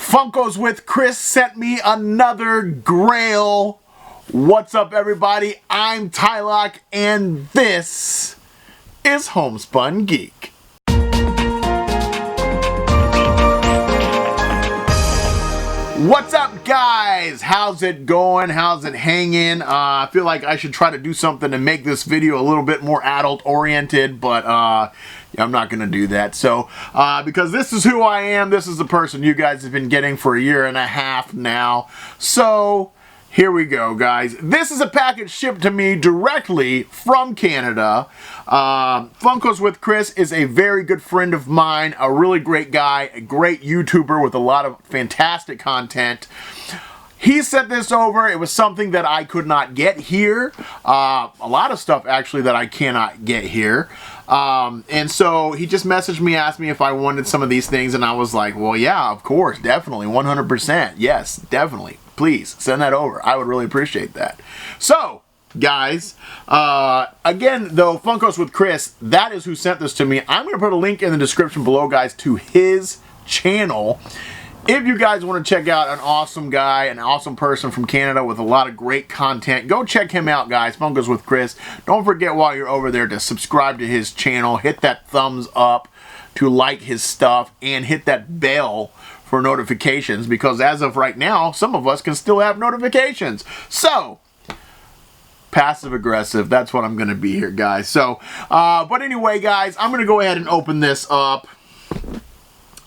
Funkos with Chris sent me another grail. What's up, everybody? I'm Tylock, and this is Homespun Geek. What's up, guys? How's it going? How's it hanging? I feel like I should try to do something to make this video a little bit more adult-oriented, but I'm not going to do that. So, because this is who I am, this is the person you guys have been getting for a year and a half now. So, here we go, guys. This is a package shipped to me directly from Canada. Funkos with Chris is a very good friend of mine, a really great guy, a great YouTuber with a lot of fantastic content. He sent this over. It was something that I could not get here. A lot of stuff, actually, that I cannot get here. And so he just messaged me, asked me if I wanted some of these things, and I was like, well, yeah, of course, definitely, 100%. Yes, definitely. Please send that over. I would really appreciate that. So, guys, again, though, Funkos with Chris, that is who sent this to me. I'm going to put a link in the description below, guys, to his channel. If you guys want to check out an awesome guy, an awesome person from Canada with a lot of great content, go check him out, guys. Funkos with Chris. Don't forget while you're over there to subscribe to his channel, hit that thumbs up to like his stuff, and hit that bell for notifications, because as of right now, some of us can still have notifications. So, passive aggressive, that's what I'm going to be here, guys. So, but anyway, guys, I'm going to go ahead and open this up.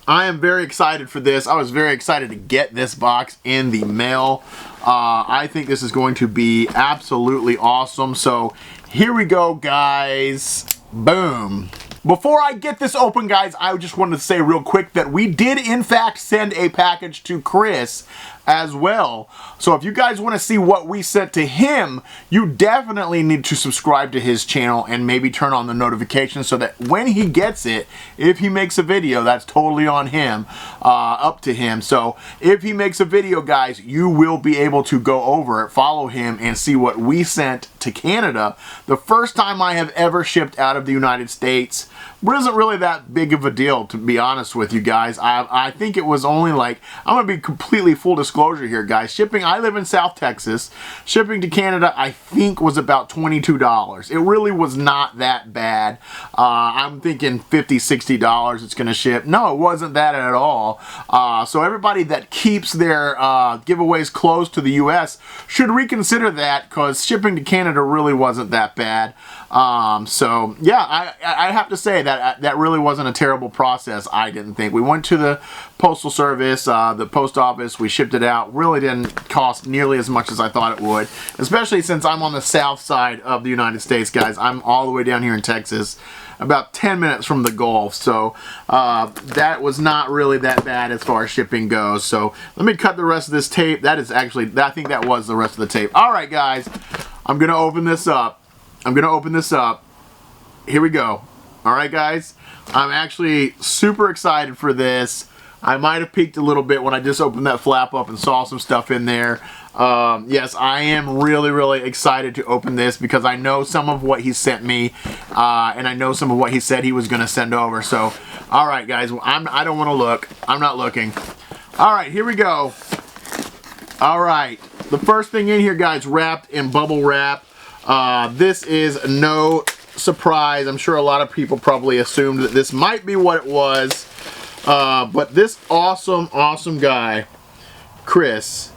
I am very excited for this. I was very excited to get this box in the mail. I think this is going to be absolutely awesome. So, here we go, guys. Boom. Before I get this open, guys, I just wanted to say real quick that we did, in fact, send a package to Chris as well. So if you guys want to see what we sent to him, you definitely need to subscribe to his channel and maybe turn on the notifications so that when he gets it, if he makes a video, that's totally on him, up to him. So if he makes a video, guys, you will be able to go over it, follow him, and see what we sent to Canada. The first time I have ever shipped out of the United States. But it isn't really that big of a deal, to be honest with you guys. I think it was only like, I'm going to be completely full disclosure here, guys. Shipping, I live in South Texas. Shipping to Canada, I think, was about $22. It really was not that bad. I'm thinking $50, $60 it's going to ship. No, it wasn't that at all. So everybody that keeps their giveaways close to the U.S. should reconsider that, because shipping to Canada really wasn't that bad. So, yeah, I have to say that really wasn't a terrible process, I didn't think. We went to the postal service, the post office, we shipped it out. Really didn't cost nearly as much as I thought it would, especially since I'm on the south side of the United States, guys. I'm all the way down here in Texas, about 10 minutes from the Gulf, so that was not really that bad as far as shipping goes. So let me cut the rest of this tape. That is actually, I think that was the rest of the tape. All right, guys, I'm going to open this up. Here we go. All right, guys. I'm actually super excited for this. I might have peeked a little bit when I just opened that flap up and saw some stuff in there. Yes, I am really, really excited to open this because I know some of what he sent me, and I know some of what he said he was going to send over. So, all right, guys. I don't want to look. I'm not looking. All right, here we go. All right. The first thing in here, guys, wrapped in bubble wrap. This is no surprise. I'm sure a lot of people probably assumed that this might be what it was. But this awesome guy, Chris,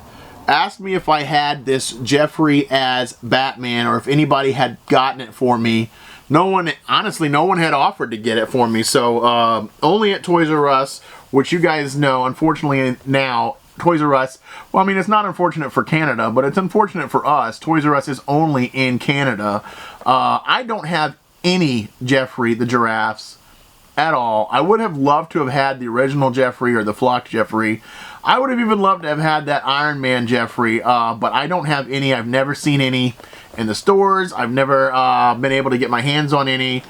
asked me if I had this Jeffrey as Batman or if anybody had gotten it for me. Honestly, no one had offered to get it for me. So, only at Toys R Us, which you guys know, unfortunately now, Toys R Us, well, I mean, it's not unfortunate for Canada, but it's unfortunate for us. Toys R Us is only in Canada. I don't have any Jeffrey the Giraffes at all. I would have loved to have had the original Jeffrey or the Flock Jeffrey. I would have even loved to have had that Iron Man Jeffrey, but I don't have any. I've never seen any in the stores. I've never been able to get my hands on any.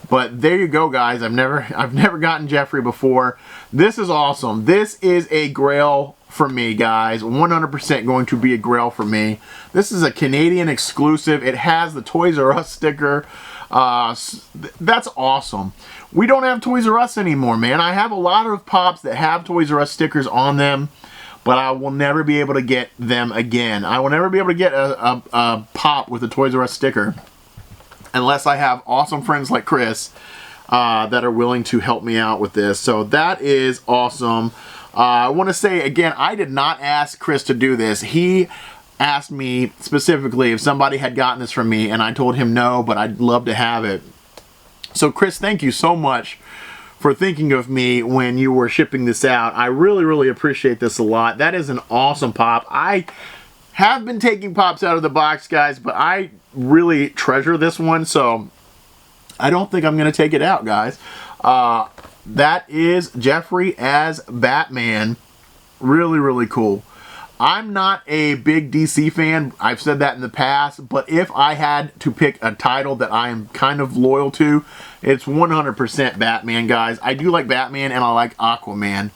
But there you go, guys. I've never gotten Jeffrey before. This is awesome. This is a grail for me, guys. 100% going to be a grail for me. This is a Canadian exclusive. It has the Toys R Us sticker. That's awesome. We don't have Toys R Us anymore, man. I have a lot of Pops that have Toys R Us stickers on them, but I will never be able to get them again. I will never be able to get a Pop with a Toys R Us sticker unless I have awesome friends like Chris that are willing to help me out with this. So that is awesome. I want to say again, I did not ask Chris to do this. He asked me specifically if somebody had gotten this from me, and I told him no, but I'd love to have it. So Chris, thank you so much for thinking of me when you were shipping this out. I really, really appreciate this a lot. That is an awesome Pop. I have been taking Pops out of the box, guys, but I really treasure this one, so I don't think I'm going to take it out, guys. That is Jeffrey as Batman. Really, really cool. I'm not a big DC fan. I've said that in the past, but if I had to pick a title that I am kind of loyal to, it's 100% Batman, guys. I do like Batman and I like Aquaman.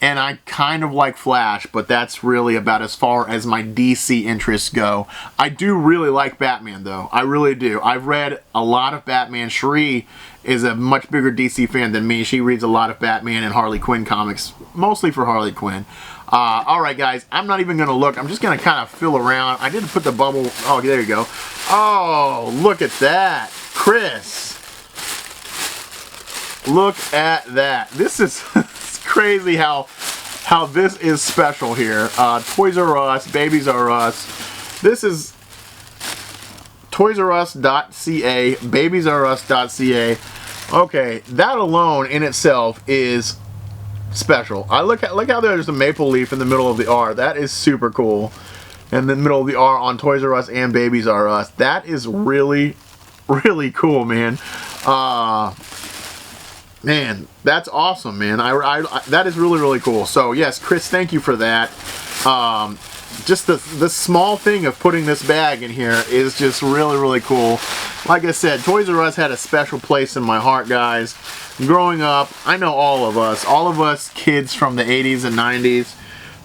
And I kind of like Flash, but that's really about as far as my DC interests go. I do really like Batman, though. I really do. I've read a lot of Batman. Sheree is a much bigger DC fan than me. She reads a lot of Batman and Harley Quinn comics, mostly for Harley Quinn. Alright, guys, I'm not even going to look. I'm just going to kind of fill around. I didn't put the bubble. Oh, there you go. Oh, look at that. Chris. Look at that. This is... crazy how this is special here. Toys R Us, Babies R Us. This is toysrus.ca, babiesrus.ca. Okay, that alone in itself is special. Look how there's a maple leaf in the middle of the R. That is super cool. In the middle of the R on Toys R Us and Babies R Us. That is really, really cool, man. Man, that's awesome, man. That is really, really cool. So, yes, Chris, thank you for that. Just the small thing of putting this bag in here is just really, really cool. Like I said, Toys R Us had a special place in my heart, guys. Growing up, I know all of us kids from the 80s and 90s,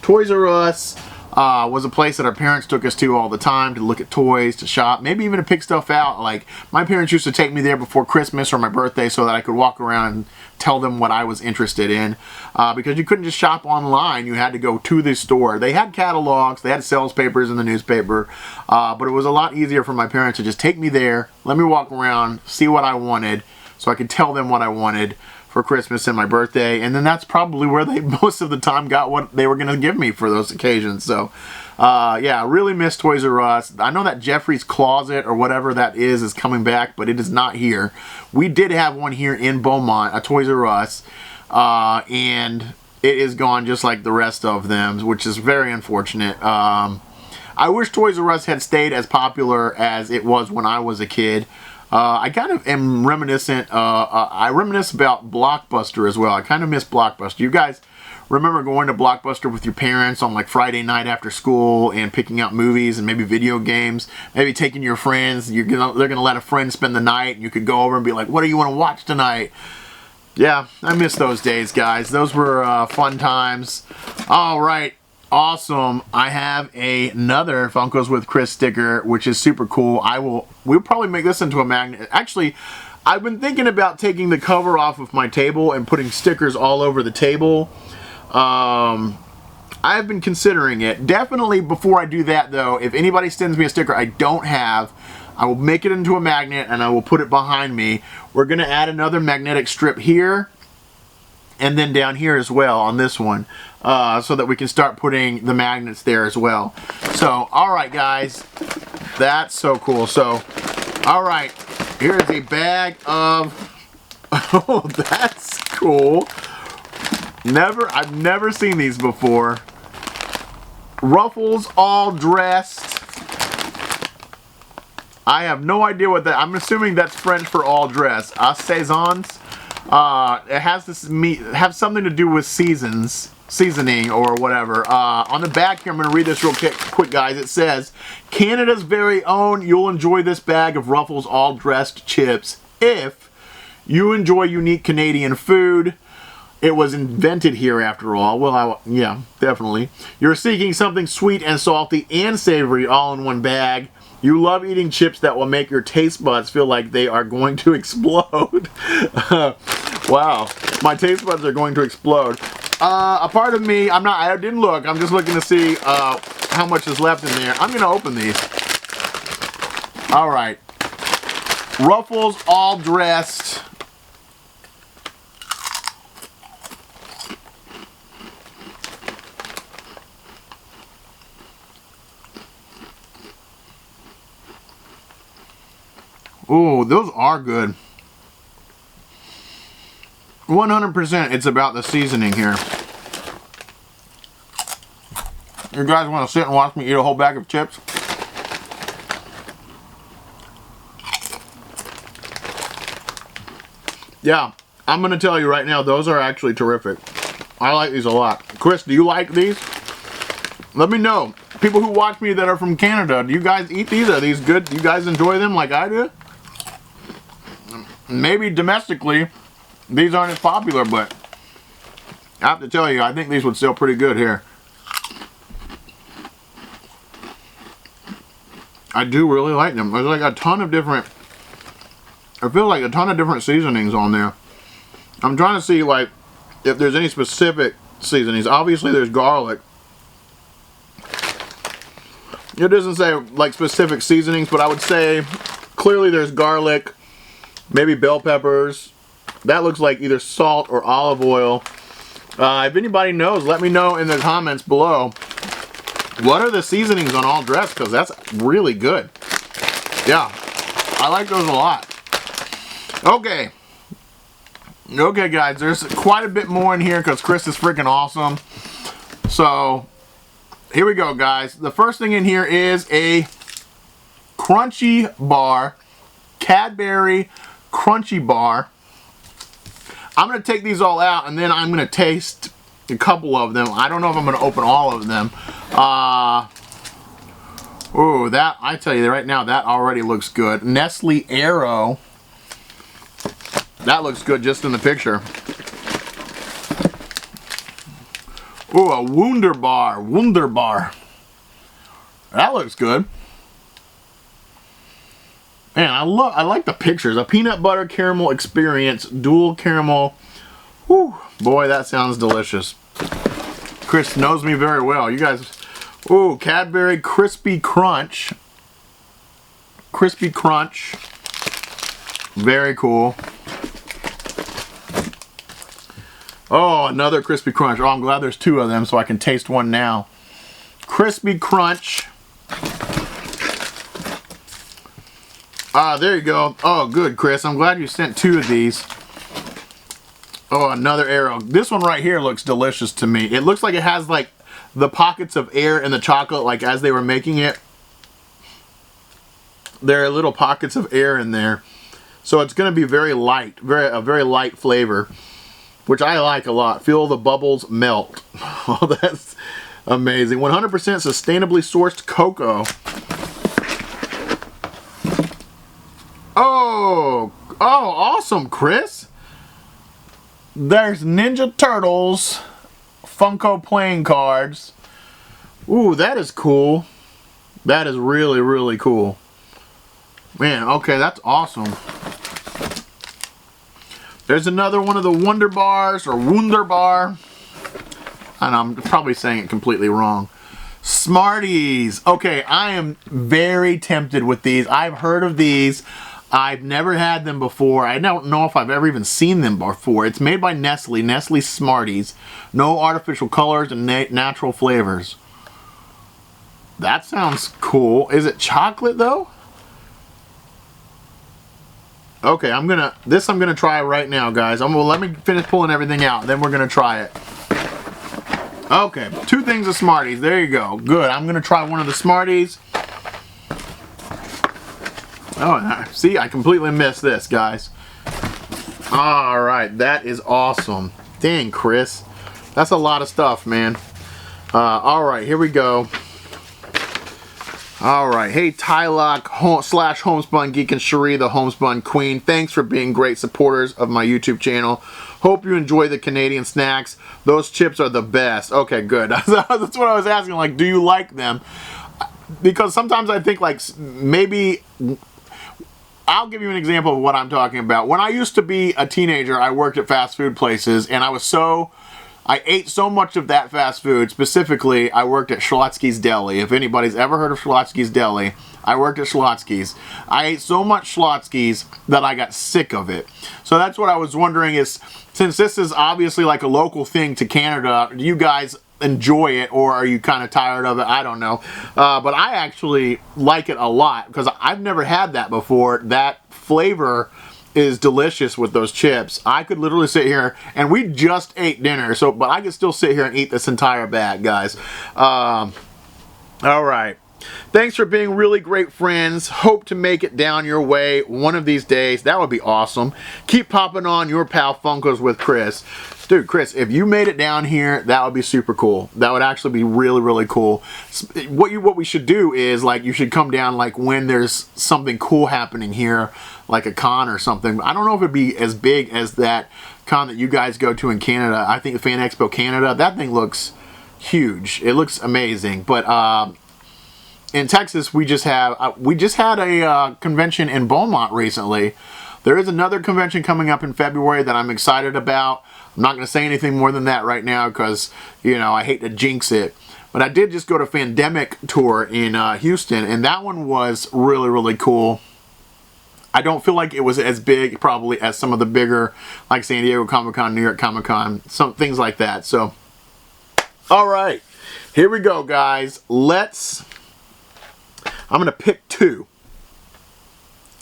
Toys R Us was a place that our parents took us to all the time to look at toys, to shop, maybe even to pick stuff out. Like, my parents used to take me there before Christmas or my birthday so that I could walk around and tell them what I was interested in. Because you couldn't just shop online, you had to go to the store. They had catalogs, they had sales papers in the newspaper, but it was a lot easier for my parents to just take me there, let me walk around, see what I wanted, so I could tell them what I wanted for Christmas and my birthday, and then that's probably where they most of the time got what they were going to give me for those occasions. So yeah, I really miss Toys R Us. I know that Jeffrey's Closet or whatever that is coming back, but it is not here. We did have one here in Beaumont, a Toys R Us, and it is gone just like the rest of them, which is very unfortunate. I wish Toys R Us had stayed as popular as it was when I was a kid. I kind of am reminiscent, I reminisce about Blockbuster as well. I kind of miss Blockbuster. You guys remember going to Blockbuster with your parents on like Friday night after school and picking out movies and maybe video games, maybe taking your friends, they're gonna let a friend spend the night and you could go over and be like, what do you want to watch tonight? Yeah, I miss those days, guys. Those were fun times. All right. Awesome. I have another Funkos with Chris sticker, which is super cool. We'll probably make this into a magnet. Actually, I've been thinking about taking the cover off of my table and putting stickers all over the table. I've been considering it. Definitely before I do that, though, if anybody sends me a sticker I don't have, I will make it into a magnet and I will put it behind me. We're going to add another magnetic strip here and then down here as well on this one, so that we can start putting the magnets there as well. So, alright guys, that's so cool. So, alright, here's a bag of, oh, that's cool. I've never seen these before. Ruffles All Dressed. I have no idea what that, I'm assuming that's French for all dress. Saisons. It has something to do with seasoning or whatever. On the back here, I'm going to read this real quick, guys. It says, Canada's very own, you'll enjoy this bag of Ruffles All Dressed chips if you enjoy unique Canadian food. It was invented here after all. Well, yeah, definitely. You're seeking something sweet and salty and savory all in one bag. You love eating chips that will make your taste buds feel like they are going to explode. Wow, my taste buds are going to explode. A part of me, I didn't look, I'm just looking to see how much is left in there. I'm gonna open these. All right. Ruffles All Dressed. Oh, those are good. 100% it's about the seasoning here. You guys want to sit and watch me eat a whole bag of chips? Yeah, I'm going to tell you right now, those are actually terrific. I like these a lot. Chris, do you like these? Let me know. People who watch me that are from Canada, do you guys eat these? Are these good? Do you guys enjoy them like I do? Maybe domestically, these aren't as popular, but I have to tell you, I think these would sell pretty good here. I do really like them. There's like a ton of different, I feel like a ton of different seasonings on there. I'm trying to see like if there's any specific seasonings. Obviously there's garlic. It doesn't say like specific seasonings, but I would say clearly there's garlic, maybe bell peppers. That looks like either salt or olive oil. If anybody knows, let me know in the comments below. What are the seasonings on All Dressed? Because that's really good. Yeah, I like those a lot. Okay. Okay, guys, there's quite a bit more in here because Chris is freaking awesome. So, here we go, guys. The first thing in here is a crunchy bar. Cadbury crunchy bar. I'm going to take these all out and then I'm going to taste a couple of them. I don't know if I'm going to open all of them. Oh, that, I tell you right now, that already looks good. Nestle Aero. That looks good just in the picture. Oh, a Wunderbar. Wunderbar. That looks good. Man, I like the pictures. A peanut butter caramel experience, dual caramel. Whew, boy, that sounds delicious. Chris knows me very well. You guys, ooh, Cadbury Crispy Crunch. Crispy Crunch. Very cool. Oh, another Crispy Crunch. Oh, I'm glad there's two of them so I can taste one now. Crispy Crunch. Ah, there you go. Oh, good, Chris. I'm glad you sent two of these. Oh, another Aero. This one right here looks delicious to me. It looks like it has like the pockets of air in the chocolate, like as they were making it. There are little pockets of air in there. So it's going to be very light, a very light flavor, which I like a lot. Feel the bubbles melt. Oh, that's amazing. 100% sustainably sourced cocoa. Oh, awesome, Chris. There's Ninja Turtles Funko playing cards. Ooh, that is cool. That is really, really cool. Man, okay, that's awesome. There's another one of the Wonder Bars, or Wunderbar. And I'm probably saying it completely wrong. Smarties. Okay, I am very tempted with these. I've heard of these. I've never had them before. I don't know if I've ever even seen them before. It's made by Nestle. Nestle Smarties. No artificial colors and natural flavors. That sounds cool. Is it chocolate though? Okay, I'm gonna try right now, guys. Let me finish pulling everything out, then we're gonna try it. Okay, two things of Smarties. There you go. Good. I'm gonna try one of the Smarties. Oh, see, I completely missed this, guys. All right, that is awesome. Dang, Chris, that's a lot of stuff, man. All right, here we go. All right, hey Tylock slash Homespun Geek and Cherie, the Homespun Queen. Thanks for being great supporters of my YouTube channel. Hope you enjoy the Canadian snacks. Those chips are the best. Okay, good. That's what I was asking. Like, do you like them? because sometimes I think like maybe, I'll give you an example of what I'm talking about. When I used to be a teenager, I worked at fast food places, and I ate so much of that fast food. Specifically, I worked at Schlotzsky's Deli. If anybody's ever heard of Schlotzsky's Deli, I worked at Schlotzsky's. I ate so much Schlotzsky's that I got sick of it. So that's what I was wondering is, since this is obviously like a local thing to Canada, do you guys enjoy it, or are you kind of tired of it? I don't know. But I actually like it a lot because I've never had that before. That flavor is delicious with those chips. I could literally sit here, and we just ate dinner, but I could still sit here and eat this entire bag, guys. All right. Thanks for being really great friends. Hope to make it down your way one of these days. That would be awesome. Keep popping on your pal Funkos with Chris. Dude, Chris, if you made it down here, that would be super cool. That would actually be really, really cool. What we should do is, like, you should come down, like, when there's something cool happening here, like a con or something. I don't know if it'd be as big as that con that you guys go to in Canada. I think the Fan Expo Canada, that thing looks huge. It looks amazing. But in Texas, we just had a convention in Beaumont recently. There is another convention coming up in February that I'm excited about. I'm not going to say anything more than that right now because, you know, I hate to jinx it. But I did just go to Fandemic Tour in Houston, and that one was really, really cool. I don't feel like it was as big probably as some of the bigger, like San Diego Comic-Con, New York Comic-Con, some things like that. So, all right, here we go, guys. I'm going to pick two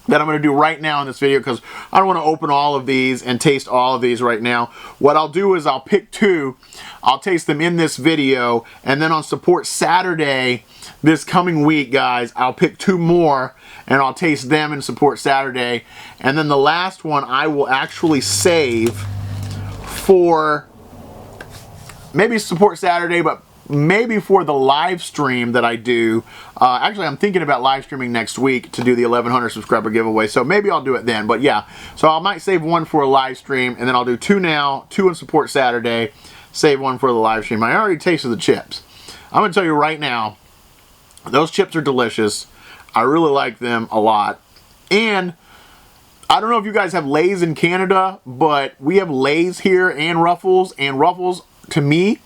that I'm going to do right now in this video because I don't want to open all of these and taste all of these right now. What I'll do is I'll pick two, I'll taste them in this video, and then on Support Saturday this coming week, guys, I'll pick two more and I'll taste them in Support Saturday. And then the last one I will actually save for maybe Support Saturday, but maybe for the live stream that I do. Actually, I'm thinking about live streaming next week to do the 1100 subscriber giveaway, so maybe I'll do it then. But yeah, so I might save one for a live stream, and then I'll do two now, two in Support Saturday, save one for the live stream. I already tasted the chips. I'm going to tell you right now, those chips are delicious. I really like them a lot. And I don't know if you guys have Lay's in Canada, but we have Lay's here and Ruffles to me,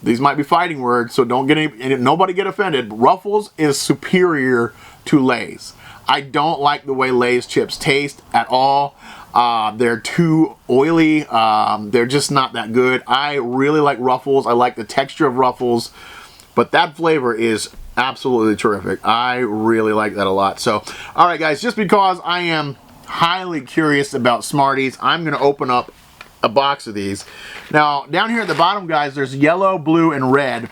these might be fighting words, so nobody get offended. But Ruffles is superior to Lay's. I don't like the way Lay's chips taste at all. They're too oily. They're just not that good. I really like Ruffles. I like the texture of Ruffles, but that flavor is absolutely terrific. I really like that a lot. So, all right, guys, just because I am highly curious about Smarties, I'm going to open up a box of these. Now, down here at the bottom, guys, there's yellow, blue, and red.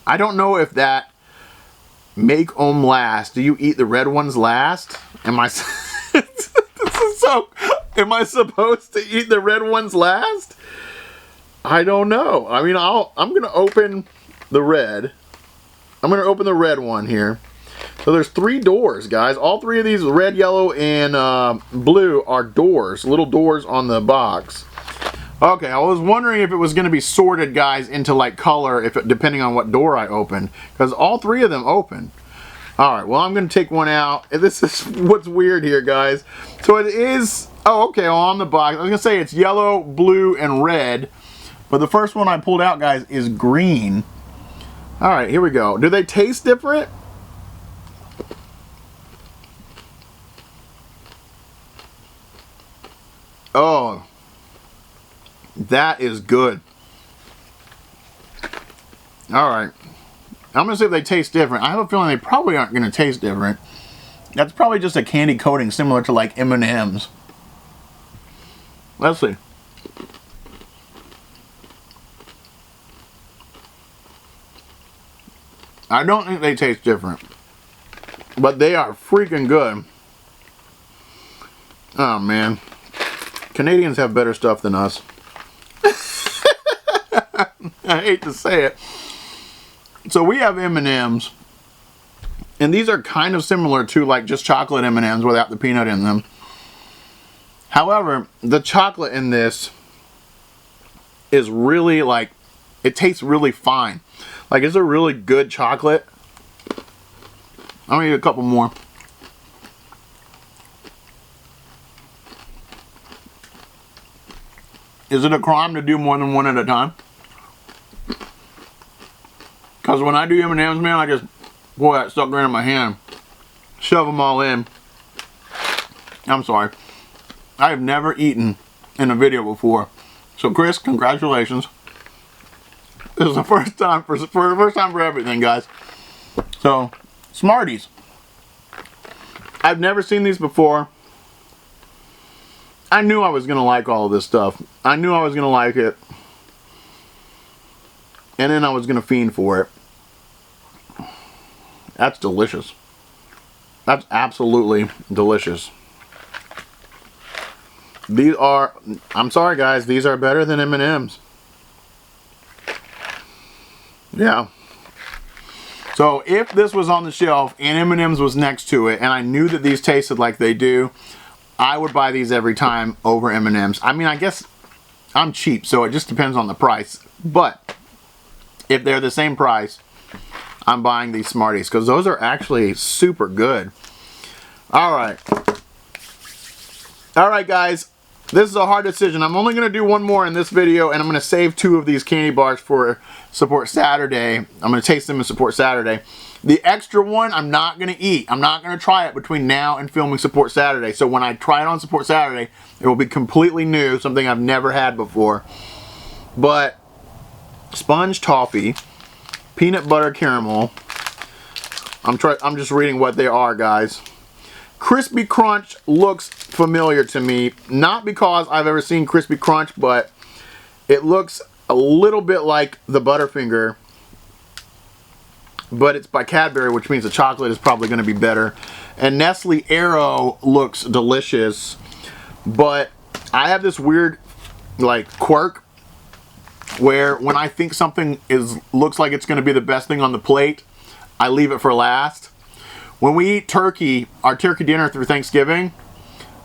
I don't know if that make 'em last. Do you eat the red ones last? Am I this is so, am I supposed to eat the red ones last? I don't know. I mean, I'm going to open the red. I'm going to open the red one here. So there's three doors, guys. All three of these, red, yellow, and blue, are doors. Little doors on the box. Okay, I was wondering if it was going to be sorted, guys, into like color, depending on what door I open. Because all three of them open. Alright, well, I'm going to take one out. This is what's weird here, guys. So it is... Oh, okay, well, on the box. I was going to say it's yellow, blue, and red. But the first one I pulled out, guys, is green. Alright, here we go. Do they taste different? Oh, that is good. All right. I'm going to see if they taste different. I have a feeling they probably aren't going to taste different. That's probably just a candy coating similar to like M&M's. Let's see. I don't think they taste different. But they are freaking good. Oh, man. Canadians have better stuff than us. I hate to say it. So we have M&M's, and these are kind of similar to like just chocolate M&M's without the peanut in them. However, the chocolate in this is really like, it tastes really fine. Like, it's a really good chocolate. I'm gonna eat a couple more. Is it a crime to do more than one at a time? Because when I do M&Ms, man, I just pull that sucker into my hand, shove them all in. I'm sorry. I have never eaten in a video before. So Chris, congratulations. This is the first time for everything, guys. So, Smarties. I've never seen these before. I knew I was going to like all of this stuff. I knew I was going to like it. And then I was going to fiend for it. That's delicious. That's absolutely delicious. These are, I'm sorry guys, these are better than M&Ms. Yeah. So if this was on the shelf and M&Ms was next to it and I knew that these tasted like they do, I would buy these every time over M&Ms. I mean, I guess I'm cheap, so it just depends on the price. But if they're the same price, I'm buying these Smarties because those are actually super good. Alright. Alright guys, this is a hard decision. I'm only going to do one more in this video and I'm going to save 2 of these candy bars for Support Saturday. I'm going to taste them in Support Saturday. The extra one I'm not going to eat. I'm not going to try it between now and filming Support Saturday. So when I try it on Support Saturday, it will be completely new, something I've never had before. But sponge toffee, peanut butter caramel. I'm just reading what they are, guys. Crispy Crunch looks familiar to me. Not because I've ever seen Crispy Crunch, but it looks a little bit like the Butterfinger. But it's by Cadbury, which means the chocolate is probably going to be better. And Nestle Aero looks delicious. But I have this weird, like, quirk where when I think something looks like it's going to be the best thing on the plate, I leave it for last. When we eat turkey, our turkey dinner through Thanksgiving,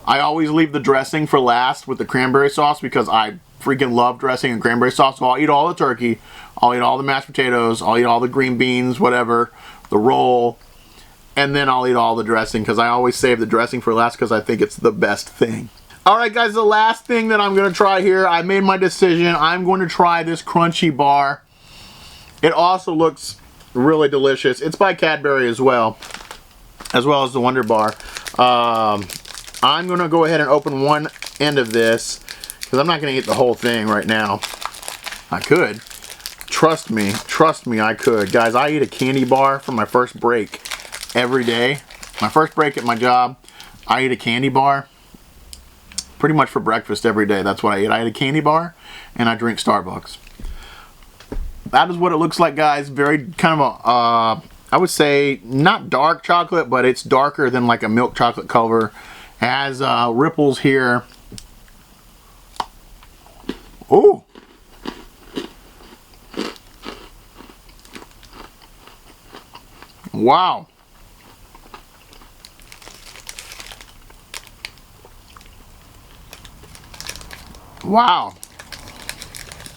I always leave the dressing for last with the cranberry sauce because I freaking love dressing and cranberry sauce. So I'll eat all the turkey, I'll eat all the mashed potatoes, I'll eat all the green beans, whatever, the roll, and then I'll eat all the dressing because I always save the dressing for last because I think it's the best thing. Alright guys, the last thing that I'm going to try here, I made my decision. I'm going to try this crunchy bar. It also looks really delicious. It's by Cadbury as well as the Wonder Bar. I'm going to go ahead and open one end of this because I'm not going to eat the whole thing right now. I could. Trust me, I could. Guys, I eat a candy bar for my first break every day. My first break at my job, I eat a candy bar pretty much for breakfast every day. That's what I eat. I eat a candy bar and I drink Starbucks. That is what it looks like, guys. Very kind of a, I would say, not dark chocolate, but it's darker than like a milk chocolate color. It has ripples here. Ooh. Wow. Wow.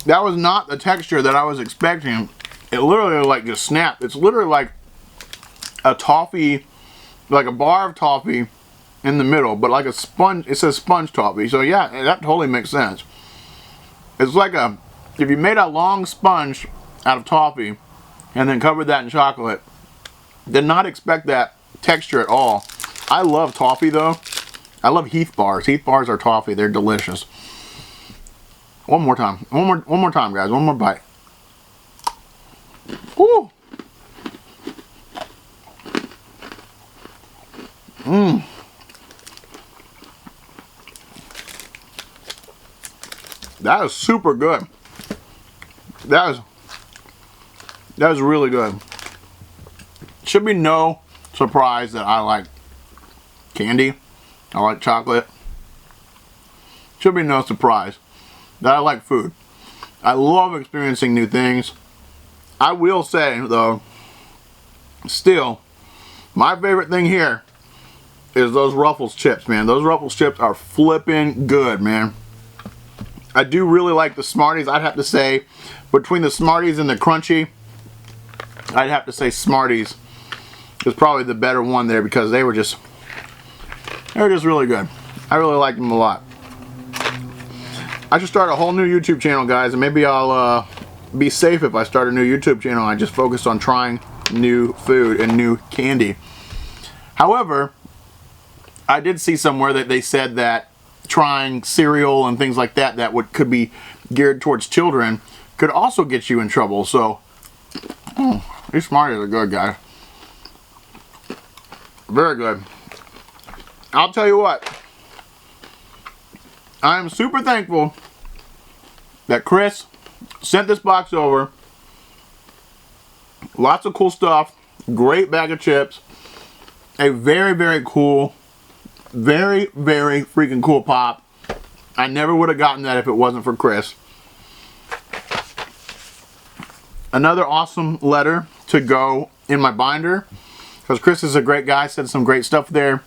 That was not the texture that I was expecting. It literally like just snapped. It's literally like a toffee, like a bar of toffee in the middle, but like a sponge. It says sponge toffee. So yeah, that totally makes sense. It's like if you made a long sponge out of toffee and then covered that in chocolate, did not expect that texture at all. I love toffee though. I love Heath bars. Heath bars are toffee. They're delicious. One more time. One more time, guys. One more bite. Woo! Mmm. That is super good. That is really good. Should be no surprise that I like candy. I like chocolate. Should be no surprise that I like food. I love experiencing new things. I will say, though, still, my favorite thing here is those Ruffles chips, man. Those Ruffles chips are flipping good, man. I do really like the Smarties. I'd have to say, between the Smarties and the Crunchy, I'd have to say Smarties is probably the better one there because they were just really good. I really liked them a lot. I should start a whole new YouTube channel, guys, and maybe I'll be safe if I start a new YouTube channel. I just focus on trying new food and new candy. However, I did see somewhere that they said that trying cereal and things like that could be geared towards children could also get you in trouble. So these Smarties are good, guys. Very good. I'll tell you what, I am super thankful that Chris sent this box over. Lots of cool stuff. Great bag of chips. A very, very cool, very, very freaking cool pop. I never would have gotten that if it wasn't for Chris. Another awesome letter to go in my binder, because Chris is a great guy, said some great stuff there.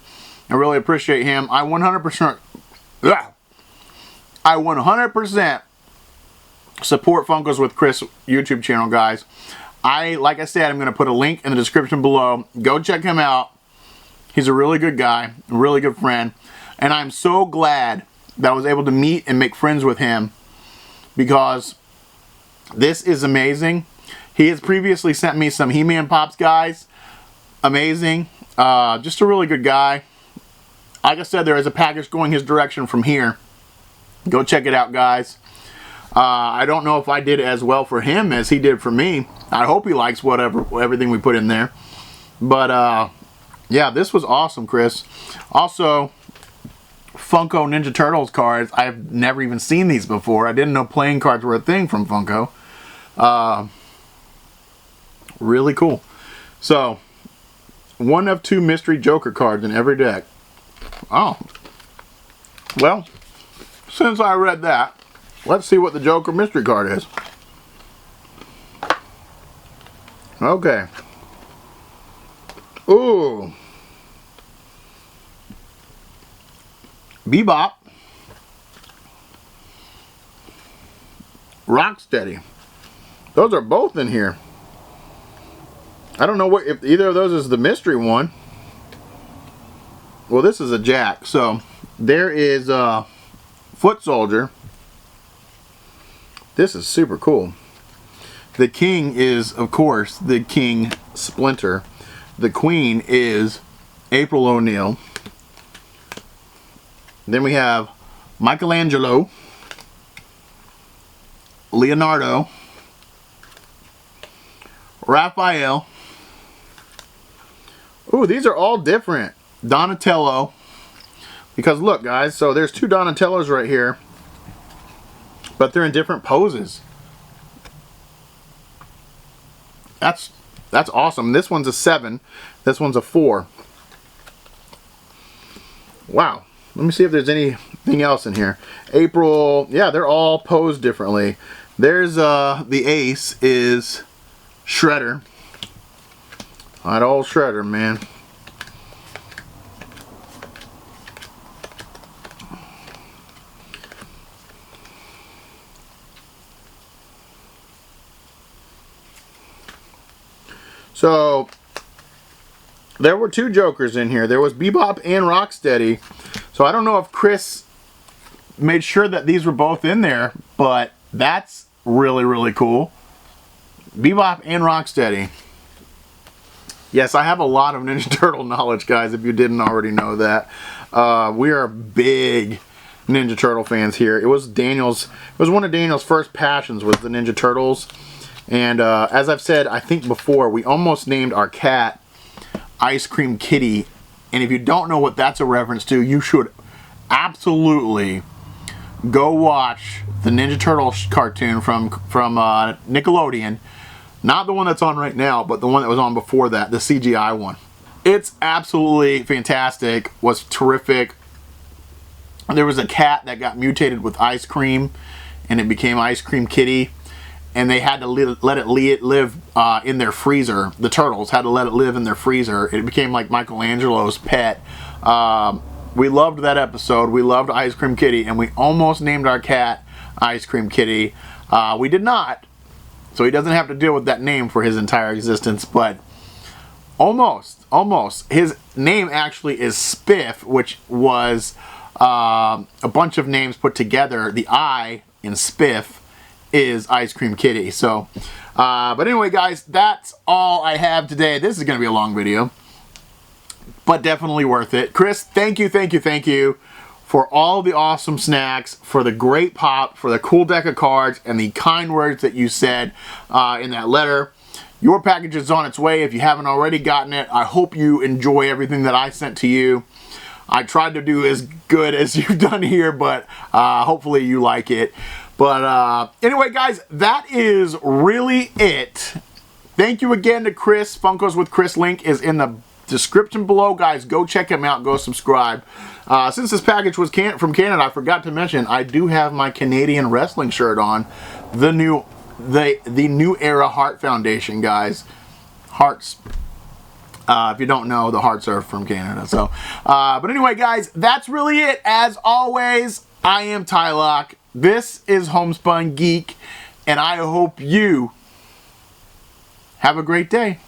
I really appreciate him. I 100% support Funkos with Chris YouTube channel, guys. Like I said, I'm going to put a link in the description below. Go check him out. He's a really good guy, a really good friend. And I'm so glad that I was able to meet and make friends with him, because this is amazing. He has previously sent me some He-Man Pops, guys. Amazing. Just a really good guy. Like I said, there is a package going his direction from here. Go check it out, guys. I don't know if I did as well for him as he did for me. I hope he likes everything we put in there. But yeah, this was awesome, Chris. Also, Funko Ninja Turtles cards. I've never even seen these before. I didn't know playing cards were a thing from Funko. Really cool. So, 1 of 2 mystery Joker cards in every deck. Oh. Well, since I read that, let's see what the Joker mystery card is. Okay. Ooh. Bebop. Rocksteady. Those are both in here. I don't know if either of those is the mystery one. Well, this is a Jack. So there is a Foot Soldier. This is super cool. The king is, of course, the King Splinter. The queen is April O'Neil. Then we have Michelangelo, Leonardo, Raphael. Ooh, these are all different. Donatello. Because look, guys, so there's 2 Donatellos right here, but they're in different poses. That's awesome. This one's a 7. This one's a 4. Wow. Let me see if there's anything else in here. April, yeah, they're all posed differently. There's the ace is Shredder. That old Shredder, man. So, there were 2 Jokers in here. There was Bebop and Rocksteady. So, I don't know if Chris made sure that these were both in there, but that's really, really cool. Bebop and Rocksteady. Yes, I have a lot of Ninja Turtle knowledge, guys, if you didn't already know that. We are big Ninja Turtle fans here. It was one of Daniel's first passions, was the Ninja Turtles. And as I've said, I think before, we almost named our cat Ice Cream Kitty. And if you don't know what that's a reference to, you should absolutely go watch the Ninja Turtles cartoon from Nickelodeon. Not the one that's on right now, but the one that was on before that, the CGI one. It's absolutely fantastic. Was terrific. There was a cat that got mutated with ice cream, and it became Ice Cream Kitty. And they had to let it live in their freezer. The turtles had to let it live in their freezer. It became like Michelangelo's pet. We loved that episode. We loved Ice Cream Kitty, and we almost named our cat Ice Cream Kitty. We did not, so he doesn't have to deal with that name for his entire existence. But Almost. His name actually is Spiff, which was a bunch of names put together. The I in Spiff is Ice Cream Kitty. So, but anyway, guys, that's all I have today. This is going to be a long video, but definitely worth it. Chris, thank you for all the awesome snacks, for the great pop, for the cool deck of cards, and the kind words that you said in that letter. Your package is on its way if you haven't already gotten it. I hope you enjoy everything that I sent to you. I tried to do as good as you've done here, but hopefully you like it. But anyway, guys, that is really it. Thank you again to Chris. Funkos with Chris link is in the description below. Guys, go check him out. Go subscribe. Since this package was from Canada, I forgot to mention, I do have my Canadian wrestling shirt on. The New Era Heart Foundation, guys. Hearts. If you don't know, the hearts are from Canada. So, but anyway, guys, that's really it. As always, I am Tylock. This is Homespun Geek, and I hope you have a great day.